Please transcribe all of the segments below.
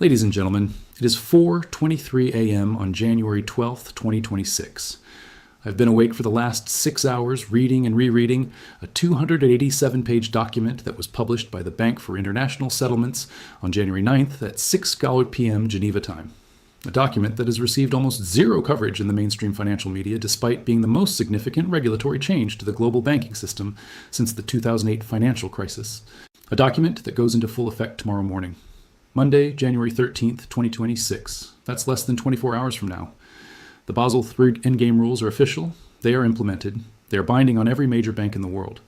Ladies and gentlemen, it is 4:23 a.m. on January 12th, 2026. I've been awake for the last 6 hours reading and rereading a 287-page document that was published by the Bank for International Settlements on January 9th at 6 p.m. Geneva time. A document that has received almost zero coverage in the mainstream financial media despite being the most significant regulatory change to the global banking system since the 2008 financial crisis. A document that goes into full effect tomorrow morning. Monday, January 13th, 2026. That's less than 24 hours from now. The Basel III Endgame rules are official. They are implemented. They are binding on every major bank in the world.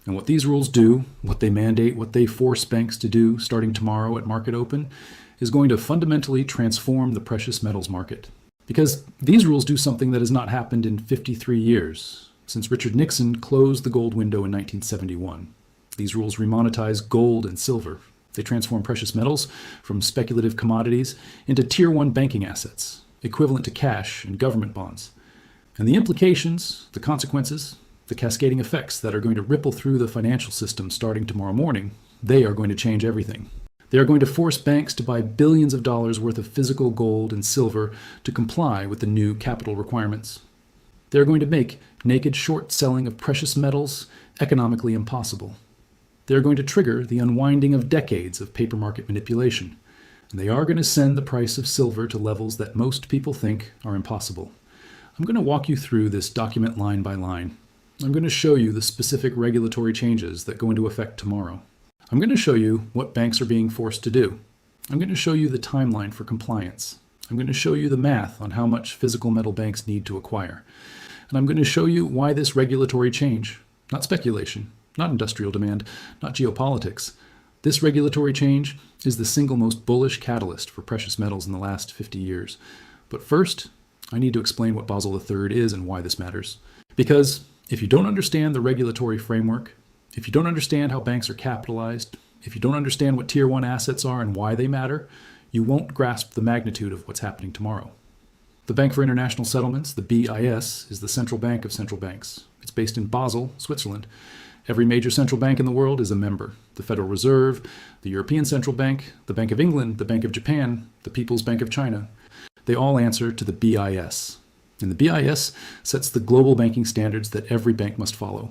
And what these rules do, what they mandate, what they force banks to do starting tomorrow at market open, is going to fundamentally transform the precious metals market. Because these rules do something that has not happened in 53 years, since Richard Nixon closed the gold window in 1971. These rules remonetize gold and silver. They transform precious metals from speculative commodities into Tier 1 banking assets, equivalent to cash and government bonds. And the implications, the consequences, the cascading effects that are going to ripple through the financial system starting tomorrow morning, they are going to change everything. They are going to force banks to buy billions of dollars worth of physical gold and silver to comply with the new capital requirements. They are going to make naked short selling of precious metals economically impossible. They are going to trigger the unwinding of decades of paper market manipulation. And they are going to send the price of silver to levels that most people think are impossible. I'm going to walk you through this document line by line. I'm going to show you the specific regulatory changes that go into effect tomorrow. I'm going to show you what banks are being forced to do. I'm going to show you the timeline for compliance. I'm going to show you the math on how much physical metal banks need to acquire. And I'm going to show you why this regulatory change, not speculation, not industrial demand, not geopolitics. This regulatory change is the single most bullish catalyst for precious metals in the last 50 years. But first, I need to explain what Basel III is and why this matters. Because if you don't understand the regulatory framework, if you don't understand how banks are capitalized, if you don't understand what Tier 1 assets are and why they matter, you won't grasp the magnitude of what's happening tomorrow. The Bank for International Settlements, the BIS, is the central bank of central banks. It's based in Basel, Switzerland. Every major central bank in the world is a member. The Federal Reserve, the European Central Bank, the Bank of England, the Bank of Japan, the People's Bank of China. They all answer to the BIS. And the BIS sets the global banking standards that every bank must follow.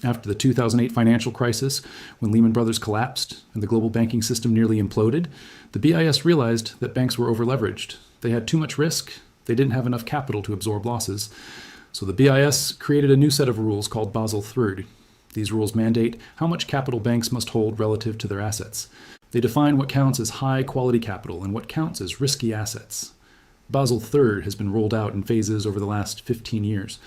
After the 2008 financial crisis, when Lehman Brothers collapsed and the global banking system nearly imploded, the BIS realized that banks were overleveraged. They had too much risk. They didn't have enough capital to absorb losses. So the BIS created a new set of rules called Basel III. These rules mandate how much capital banks must hold relative to their assets. They define what counts as high-quality capital and what counts as risky assets. Basel III has been rolled out in phases over the last 15 years.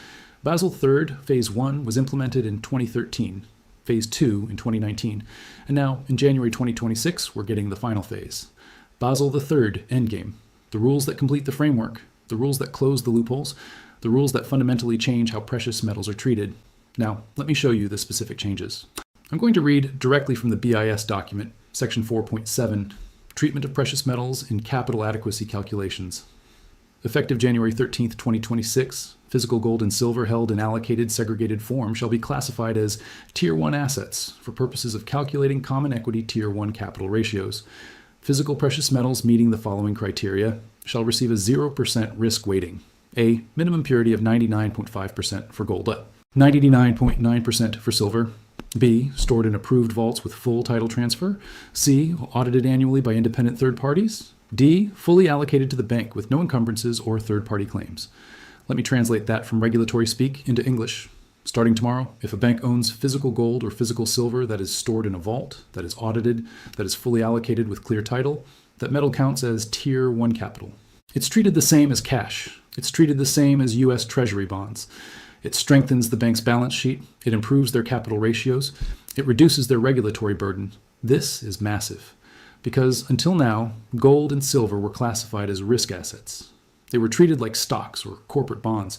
Basel III, Phase 1, was implemented in 2013, Phase 2 in 2019, and now in January 2026, we're getting the final phase. Basel III, Endgame. The rules that complete the framework, the rules that close the loopholes, the rules that fundamentally change how precious metals are treated. Now, let me show you the specific changes. I'm going to read directly from the BIS document, Section 4.7, Treatment of Precious Metals in Capital Adequacy Calculations. Effective January 13th, 2026, physical gold and silver held in allocated segregated form shall be classified as Tier 1 assets for purposes of calculating common equity Tier 1 capital ratios. Physical precious metals meeting the following criteria shall receive a 0% risk weighting. A, minimum purity of 99.5% for gold, 99.9% for silver. B, stored in approved vaults with full title transfer. C, audited annually by independent third parties. D, fully allocated to the bank with no encumbrances or third-party claims. Let me translate that from regulatory speak into English. Starting tomorrow, if a bank owns physical gold or physical silver that is stored in a vault, that is audited, that is fully allocated with clear title, that metal counts as Tier 1 capital. It's treated the same as cash. It's treated the same as U.S. Treasury bonds. It strengthens the bank's balance sheet. It improves their capital ratios. It reduces their regulatory burden. This is massive. Because until now, gold and silver were classified as risk assets. They were treated like stocks or corporate bonds.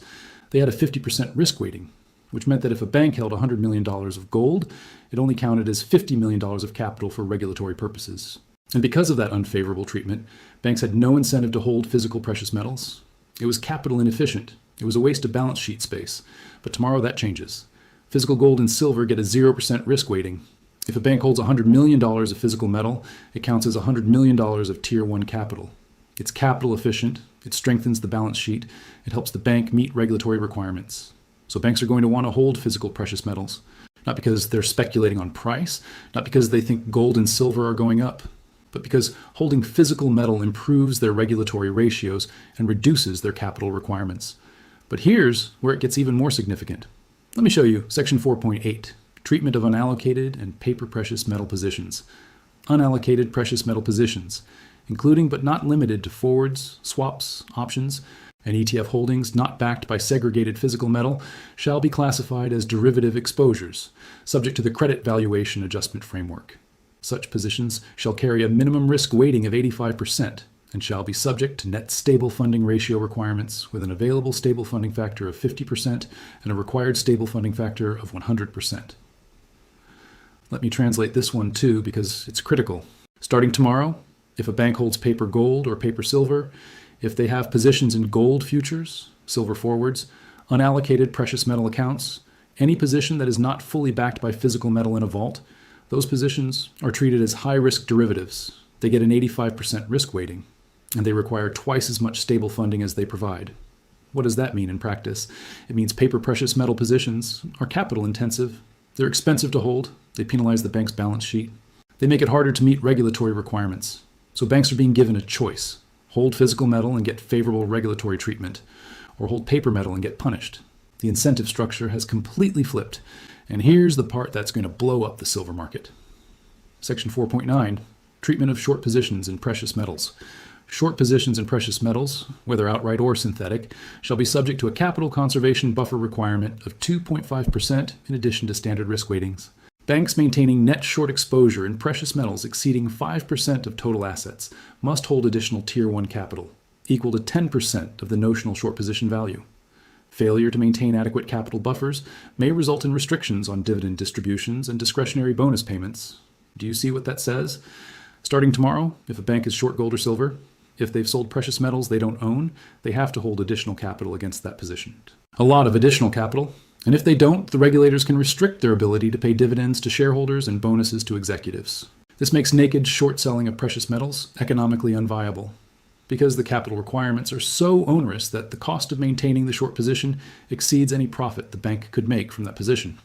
They had a 50% risk weighting, which meant that if a bank held $100 million of gold, it only counted as $50 million of capital for regulatory purposes. And because of that unfavorable treatment, banks had no incentive to hold physical precious metals. It was capital inefficient. It was a waste of balance sheet space. But tomorrow that changes. Physical gold and silver get a 0% risk weighting. If a bank holds $100 million of physical metal, it counts as $100 million of Tier 1 capital. It's capital efficient, it strengthens the balance sheet, it helps the bank meet regulatory requirements. So banks are going to want to hold physical precious metals, not because they're speculating on price, not because they think gold and silver are going up, but because holding physical metal improves their regulatory ratios and reduces their capital requirements. But here's where it gets even more significant. Let me show you Section 4.8, Treatment of Unallocated and Paper Precious Metal Positions. Unallocated precious metal positions, including but not limited to forwards, swaps, options, and ETF holdings not backed by segregated physical metal, shall be classified as derivative exposures, subject to the Credit Valuation Adjustment Framework. Such positions shall carry a minimum risk weighting of 85% and shall be subject to net stable funding ratio requirements with an available stable funding factor of 50% and a required stable funding factor of 100%. Let me translate this one too because it's critical. Starting tomorrow, if a bank holds paper gold or paper silver, if they have positions in gold futures, silver forwards, unallocated precious metal accounts, any position that is not fully backed by physical metal in a vault, those positions are treated as high-risk derivatives. They get an 85% risk weighting, and they require twice as much stable funding as they provide. What does that mean in practice? It means paper precious metal positions are capital intensive, they're expensive to hold, they penalize the bank's balance sheet, they make it harder to meet regulatory requirements. So banks are being given a choice. Hold physical metal and get favorable regulatory treatment, or hold paper metal and get punished. The incentive structure has completely flipped, and here's the part that's going to blow up the silver market. Section 4.9, Treatment of Short Positions in Precious Metals. Short positions in precious metals, whether outright or synthetic, shall be subject to a capital conservation buffer requirement of 2.5% in addition to standard risk weightings. Banks maintaining net short exposure in precious metals exceeding 5% of total assets must hold additional Tier 1 capital, equal to 10% of the notional short position value. Failure to maintain adequate capital buffers may result in restrictions on dividend distributions and discretionary bonus payments. Do you see what that says? Starting tomorrow, if a bank is short gold or silver, if they've sold precious metals they don't own, they have to hold additional capital against that position. A lot of additional capital. And if they don't, the regulators can restrict their ability to pay dividends to shareholders and bonuses to executives. This makes naked short selling of precious metals economically unviable, because the capital requirements are so onerous that the cost of maintaining the short position exceeds any profit the bank could make from that position.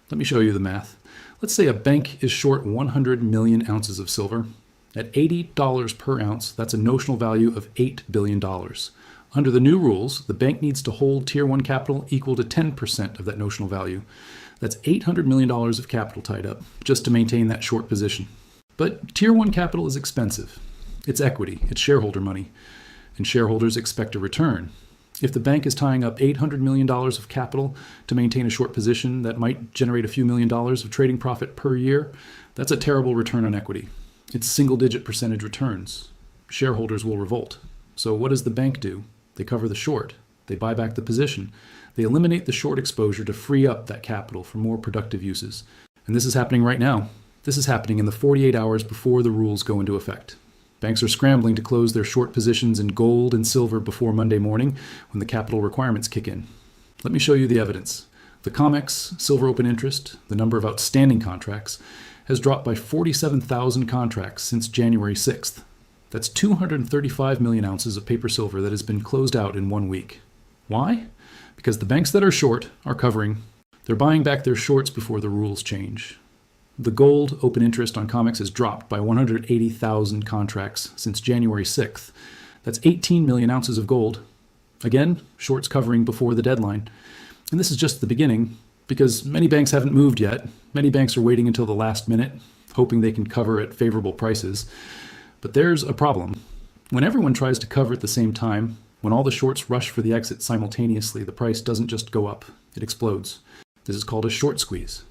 Let me show you the math. Let's say a bank is short 100 million ounces of silver. At $80 per ounce, that's a notional value of $8 billion. Under the new rules, the bank needs to hold Tier 1 capital equal to 10% of that notional value. That's $800 million of capital tied up just to maintain that short position. But Tier 1 capital is expensive. It's equity, it's shareholder money, and shareholders expect a return. If the bank is tying up $800 million of capital to maintain a short position that might generate a few $1,000,000 of trading profit per year, that's a terrible return on equity. It's single-digit percentage returns. Shareholders will revolt. So what does the bank do? They cover the short. They buy back the position. They eliminate the short exposure to free up that capital for more productive uses. And this is happening right now. This is happening in the 48 hours before the rules go into effect. Banks are scrambling to close their short positions in gold and silver before Monday morning when the capital requirements kick in. Let me show you the evidence. The COMEX silver open interest, the number of outstanding contracts, has dropped by 47,000 contracts since January 6th. That's 235 million ounces of paper silver that has been closed out in 1 week. Why? Because the banks that are short are covering. They're buying back their shorts before the rules change. The gold open interest on COMEX has dropped by 180,000 contracts since January 6th. That's 18 million ounces of gold. Again, shorts covering before the deadline. And this is just the beginning, because many banks haven't moved yet. Many banks are waiting until the last minute, hoping they can cover at favorable prices. But there's a problem. When everyone tries to cover at the same time, when all the shorts rush for the exit simultaneously, the price doesn't just go up, it explodes. This is called a short squeeze.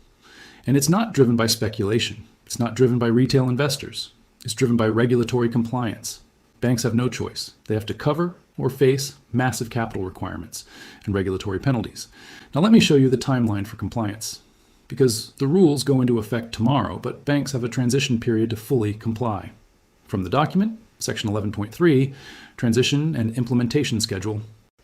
And it's not driven by speculation. It's not driven by retail investors. It's driven by regulatory compliance. Banks have no choice. They have to cover or face massive capital requirements and regulatory penalties. Now let me show you the timeline for compliance. Because the rules go into effect tomorrow, but banks have a transition period to fully comply. From the document, Section 11.3, Transition and Implementation Schedule,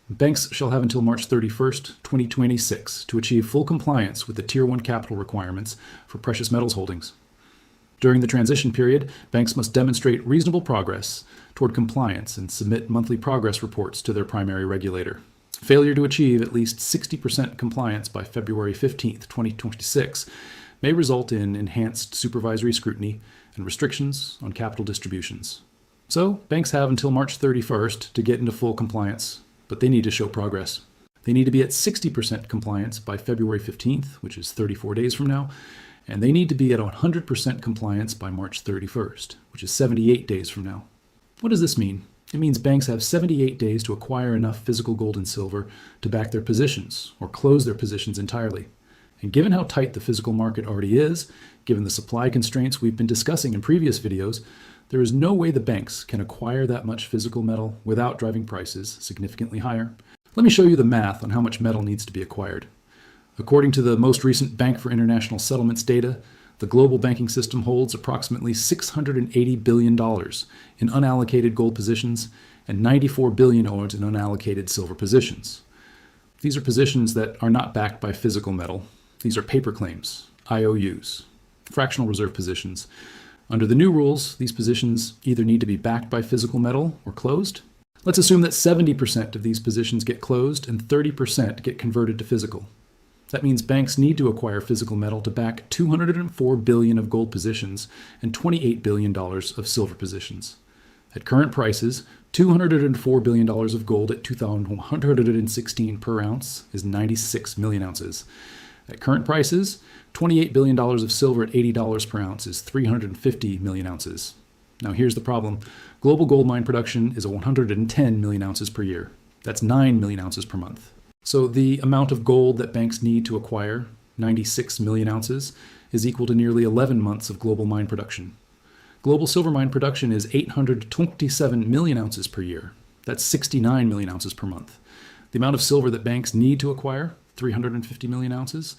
banks shall have until March 31st, 2026 to achieve full compliance with the Tier 1 capital requirements for precious metals holdings. During the transition period, banks must demonstrate reasonable progress toward compliance and submit monthly progress reports to their primary regulator. Failure to achieve at least 60% compliance by February 15, 2026, may result in enhanced supervisory scrutiny and restrictions on capital distributions. So, banks have until March 31st to get into full compliance, but they need to show progress. They need to be at 60% compliance by February 15th, which is 34 days from now, and they need to be at 100% compliance by March 31st, which is 78 days from now. What does this mean? It means banks have 78 days to acquire enough physical gold and silver to back their positions or close their positions entirely. And given how tight the physical market already is, given the supply constraints we've been discussing in previous videos, there is no way the banks can acquire that much physical metal without driving prices significantly higher. Let me show you the math on how much metal needs to be acquired. According to the most recent Bank for International Settlements data, the global banking system holds approximately $680 billion in unallocated gold positions and $94 billion in unallocated silver positions. These are positions that are not backed by physical metal. These are paper claims, IOUs, fractional reserve positions. Under the new rules, these positions either need to be backed by physical metal or closed. Let's assume that 70% of these positions get closed and 30% get converted to physical. That means banks need to acquire physical metal to back $204 billion of gold positions and $28 billion of silver positions. At current prices, $204 billion of gold at 2,116 per ounce is 96 million ounces. At current prices, $28 billion of silver at $80 per ounce is 350 million ounces. Now here's the problem. Global gold mine production is 110 million ounces per year. That's 9 million ounces per month. So the amount of gold that banks need to acquire, 96 million ounces, is equal to nearly 11 months of global mine production. Global silver mine production is 827 million ounces per year. That's 69 million ounces per month. The amount of silver that banks need to acquire, 350 million ounces,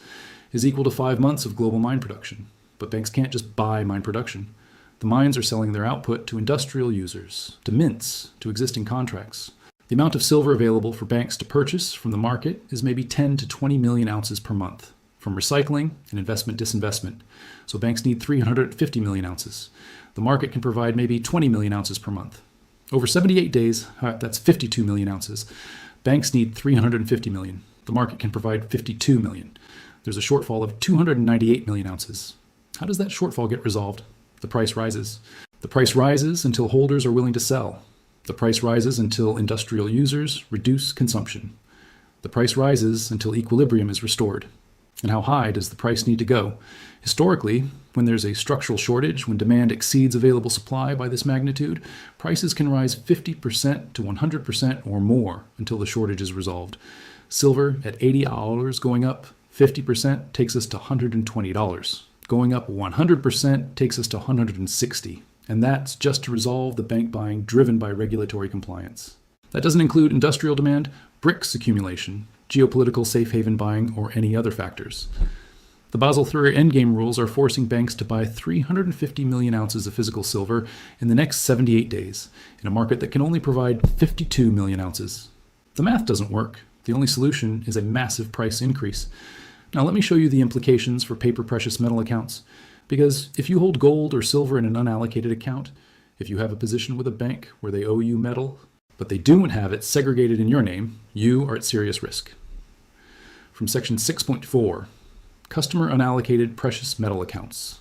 is equal to 5 months of global mine production. But banks can't just buy mine production. The mines are selling their output to industrial users, to mints, to existing contracts. The amount of silver available for banks to purchase from the market is maybe 10 to 20 million ounces per month, from recycling and investment disinvestment. So banks need 350 million ounces. The market can provide maybe 20 million ounces per month. Over 78 days, that's 52 million ounces. Banks need 350 million. The market can provide 52 million. There's a shortfall of 298 million ounces. How does that shortfall get resolved? The price rises. The price rises until holders are willing to sell. The price rises until industrial users reduce consumption. The price rises until equilibrium is restored. And how high does the price need to go? Historically, when there's a structural shortage, when demand exceeds available supply by this magnitude, prices can rise 50% to 100% or more until the shortage is resolved. Silver at $80 going up 50% takes us to $120. Going up 100% takes us to $160. And that's just to resolve the bank buying driven by regulatory compliance. That doesn't include industrial demand, BRICS accumulation, geopolitical safe haven buying, or any other factors. The Basel III endgame rules are forcing banks to buy 350 million ounces of physical silver in the next 78 days, in a market that can only provide 52 million ounces. The math doesn't work. The only solution is a massive price increase. Now let me show you the implications for paper precious metal accounts. Because if you hold gold or silver in an unallocated account, if you have a position with a bank where they owe you metal, but they don't have it segregated in your name, you are at serious risk. From section 6.4, customer unallocated precious metal accounts.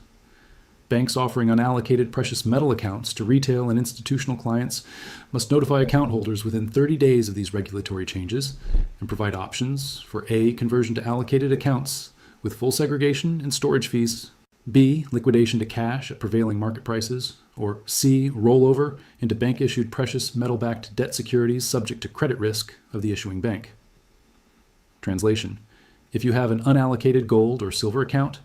Banks offering unallocated precious metal accounts to retail and institutional clients must notify account holders within 30 days of these regulatory changes and provide options for A, conversion to allocated accounts with full segregation and storage fees, B, liquidation to cash at prevailing market prices, or C, rollover into bank-issued precious metal-backed debt securities subject to credit risk of the issuing bank. Translation: if you have an unallocated gold or silver account,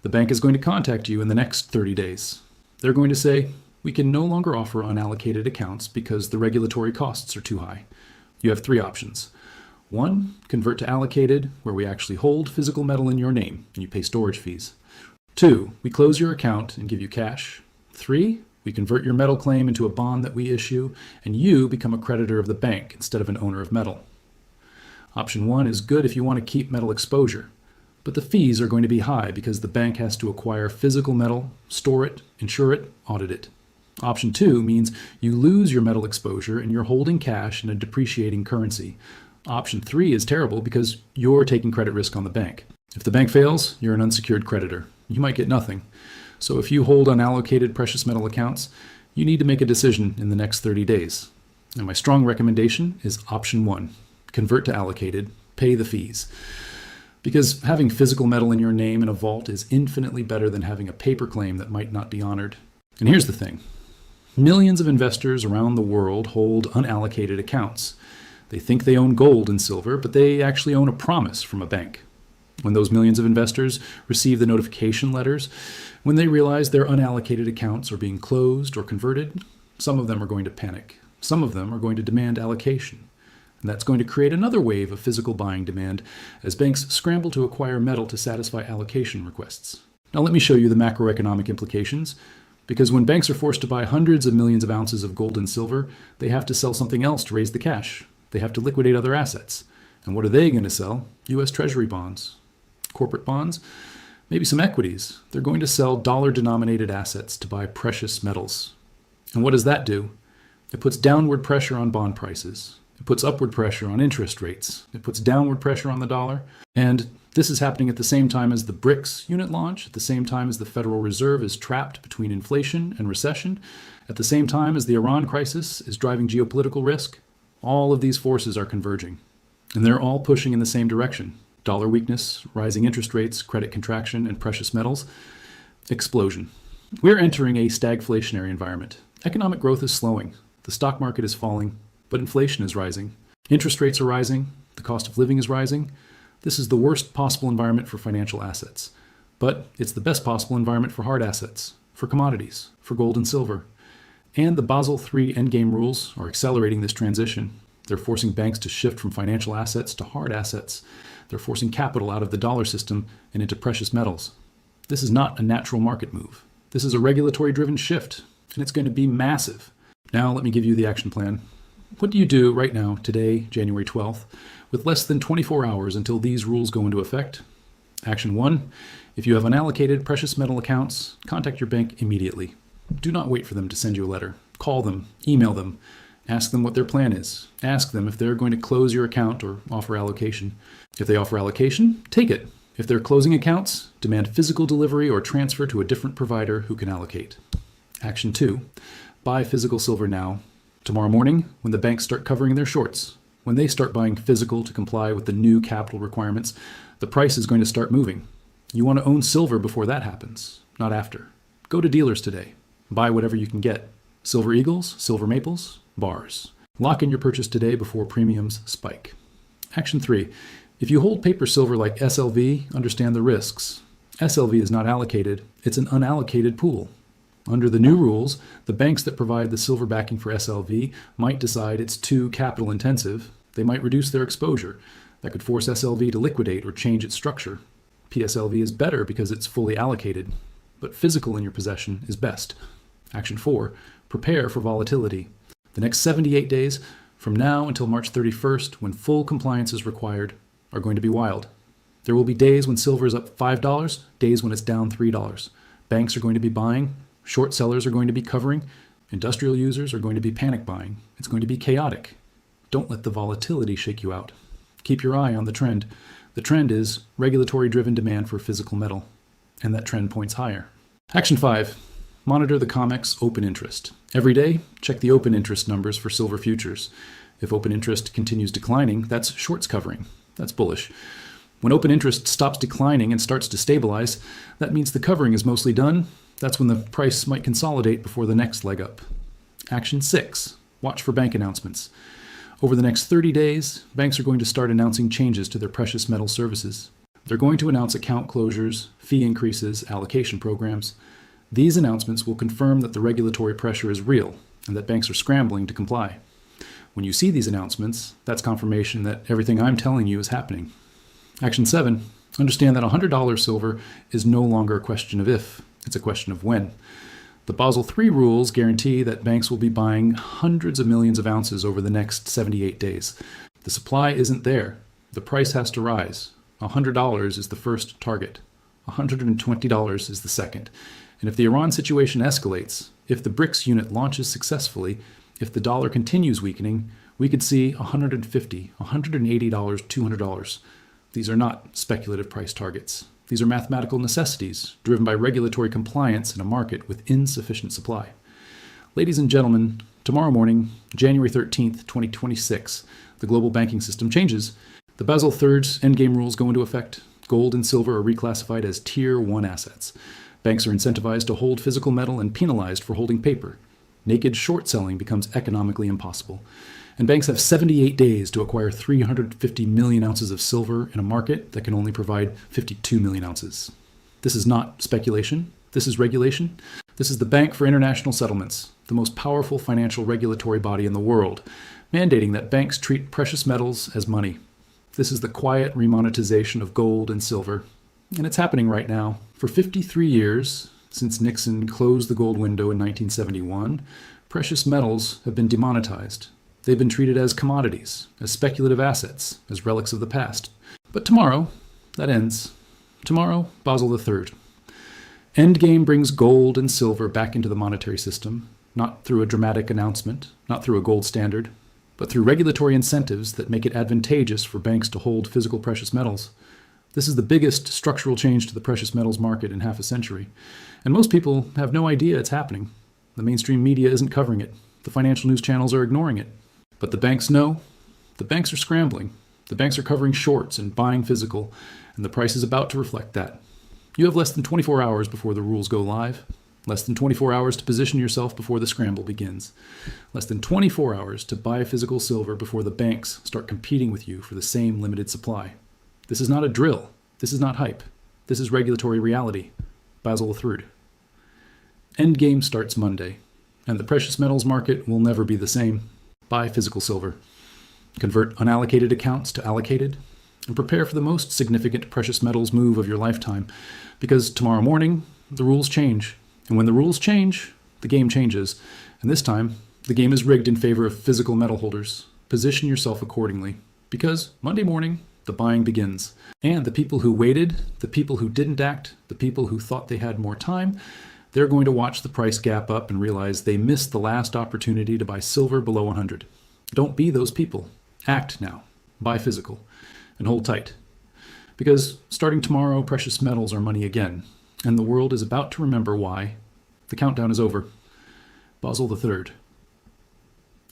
the bank is going to contact you in the next 30 days. They're going to say, we can no longer offer unallocated accounts because the regulatory costs are too high. You have 3 options. 1, convert to allocated, where we actually hold physical metal in your name and you pay storage fees. 2, we close your account and give you cash. 3, we convert your metal claim into a bond that we issue, and you become a creditor of the bank instead of an owner of metal. Option 1 is good if you want to keep metal exposure. But the fees are going to be high because the bank has to acquire physical metal, store it, insure it, audit it. Option 2 means you lose your metal exposure and you're holding cash in a depreciating currency. Option 3 is terrible because you're taking credit risk on the bank. If the bank fails, you're an unsecured creditor. You might get nothing. So if you hold unallocated precious metal accounts, you need to make a decision in the next 30 days. And my strong recommendation is option 1. Convert to allocated, pay the fees. Because having physical metal in your name in a vault is infinitely better than having a paper claim that might not be honored. And here's the thing. Millions of investors around the world hold unallocated accounts. They think they own gold and silver, but they actually own a promise from a bank. When those millions of investors receive the notification letters, when they realize their unallocated accounts are being closed or converted, some of them are going to panic. Some of them are going to demand allocation. And that's going to create another wave of physical buying demand as banks scramble to acquire metal to satisfy allocation requests. Now let me show you the macroeconomic implications. Because when banks are forced to buy hundreds of millions of ounces of gold and silver, they have to sell something else to raise the cash. They have to liquidate other assets. And what are they going to sell? U.S. Treasury bonds. Corporate bonds? Maybe some equities. They're going to sell dollar-denominated assets to buy precious metals. And what does that do? It puts downward pressure on bond prices. It puts upward pressure on interest rates. It puts downward pressure on the dollar. And this is happening at the same time as the BRICS unit launch, at the same time as the Federal Reserve is trapped between inflation and recession, at the same time as the Iran crisis is driving geopolitical risk. All of these forces are converging, and they're all pushing in the same direction. Dollar weakness, rising interest rates, credit contraction, and precious metals. Explosion. We're entering a stagflationary environment. Economic growth is slowing. The stock market is falling, but inflation is rising. Interest rates are rising. The cost of living is rising. This is the worst possible environment for financial assets, but it's the best possible environment for hard assets, for commodities, for gold and silver. And the Basel III endgame rules are accelerating this transition. They're forcing banks to shift from financial assets to hard assets. They're forcing capital out of the dollar system and into precious metals. This is not a natural market move. This is a regulatory-driven shift, and it's going to be massive. Now let me give you the action plan. What do you do right now, today, January 12th, with less than 24 hours until these rules go into effect? Action 1. If you have unallocated precious metal accounts, contact your bank immediately. Do not wait for them to send you a letter. Call them, email them, ask them what their plan is. Ask them if they're going to close your account or offer allocation. If they offer allocation, take it. If they're closing accounts, demand physical delivery or transfer to a different provider who can allocate. Action 2. Buy physical silver now. Tomorrow morning, when the banks start covering their shorts, when they start buying physical to comply with the new capital requirements, the price is going to start moving. You want to own silver before that happens, not after. Go to dealers today. Buy whatever you can get. Silver eagles, silver maples, bars. Lock in your purchase today before premiums spike. Action 3. If you hold paper silver like SLV, understand the risks. SLV is not allocated. It's an unallocated pool. Under the new rules, the banks that provide the silver backing for SLV might decide it's too capital intensive. They might reduce their exposure. That could force SLV to liquidate or change its structure. PSLV is better because it's fully allocated, but physical in your possession is best. Action 4. Prepare for volatility. The next 78 days, from now until March 31st, when full compliance is required, are going to be wild. There will be days when silver is up $5, days when it's down $3. Banks are going to be buying. Short sellers are going to be covering. Industrial users are going to be panic buying. It's going to be chaotic. Don't let the volatility shake you out. Keep your eye on the trend. The trend is regulatory-driven demand for physical metal, and that trend points higher. Action 5. Monitor the COMEX open interest. Every day, check the open interest numbers for silver futures. If open interest continues declining, that's shorts covering. That's bullish. When open interest stops declining and starts to stabilize, that means the covering is mostly done. That's when the price might consolidate before the next leg up. Action 6. Watch for bank announcements. Over the next 30 days, banks are going to start announcing changes to their precious metal services. They're going to announce account closures, fee increases, allocation programs. These announcements will confirm that the regulatory pressure is real and that banks are scrambling to comply. When you see these announcements, that's confirmation that everything I'm telling you is happening. Action 7. Understand that $100 silver is no longer a question of if, it's a question of when. The Basel III rules guarantee that banks will be buying hundreds of millions of ounces over the next 78 days. The supply isn't there. The price has to rise. $100 is the first target. $120 is the second. And if the Iran situation escalates, if the BRICS unit launches successfully, if the dollar continues weakening, we could see $150, $180, $200. These are not speculative price targets. These are mathematical necessities driven by regulatory compliance in a market with insufficient supply. Ladies and gentlemen, tomorrow morning, January 13th, 2026, the global banking system changes. The Basel III's endgame rules go into effect. Gold and silver are reclassified as Tier 1 assets. Banks are incentivized to hold physical metal and penalized for holding paper. Naked short selling becomes economically impossible. And banks have 78 days to acquire 350 million ounces of silver in a market that can only provide 52 million ounces. This is not speculation. This is regulation. This is the Bank for International Settlements, the most powerful financial regulatory body in the world, mandating that banks treat precious metals as money. This is the quiet remonetization of gold and silver, and it's happening right now. For 53 years, since Nixon closed the gold window in 1971, precious metals have been demonetized. They've been treated as commodities, as speculative assets, as relics of the past. But tomorrow, that ends. Tomorrow, Basel III. Endgame brings gold and silver back into the monetary system, not through a dramatic announcement, not through a gold standard, but through regulatory incentives that make it advantageous for banks to hold physical precious metals. This is the biggest structural change to the precious metals market in half a century. And most people have no idea it's happening. The mainstream media isn't covering it. The financial news channels are ignoring it. But the banks know. The banks are scrambling. The banks are covering shorts and buying physical, and the price is about to reflect that. You have less than 24 hours before the rules go live. Less than 24 hours to position yourself before the scramble begins. Less than 24 hours to buy physical silver before the banks start competing with you for the same limited supply. This is not a drill. This is not hype. This is regulatory reality. Basel III. Endgame starts Monday, and the precious metals market will never be the same. Buy physical silver. Convert unallocated accounts to allocated, and prepare for the most significant precious metals move of your lifetime, because tomorrow morning, the rules change. And when the rules change, the game changes. And this time, the game is rigged in favor of physical metal holders. Position yourself accordingly, because Monday morning, the buying begins. And the people who waited, the people who didn't act, the people who thought they had more time, they're going to watch the price gap up and realize they missed the last opportunity to buy silver below 100. Don't be those people. Act now. Buy physical. And hold tight. Because starting tomorrow, precious metals are money again. And the world is about to remember why. The countdown is over. Basel III.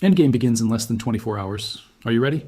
Endgame begins in less than 24 hours. Are you ready?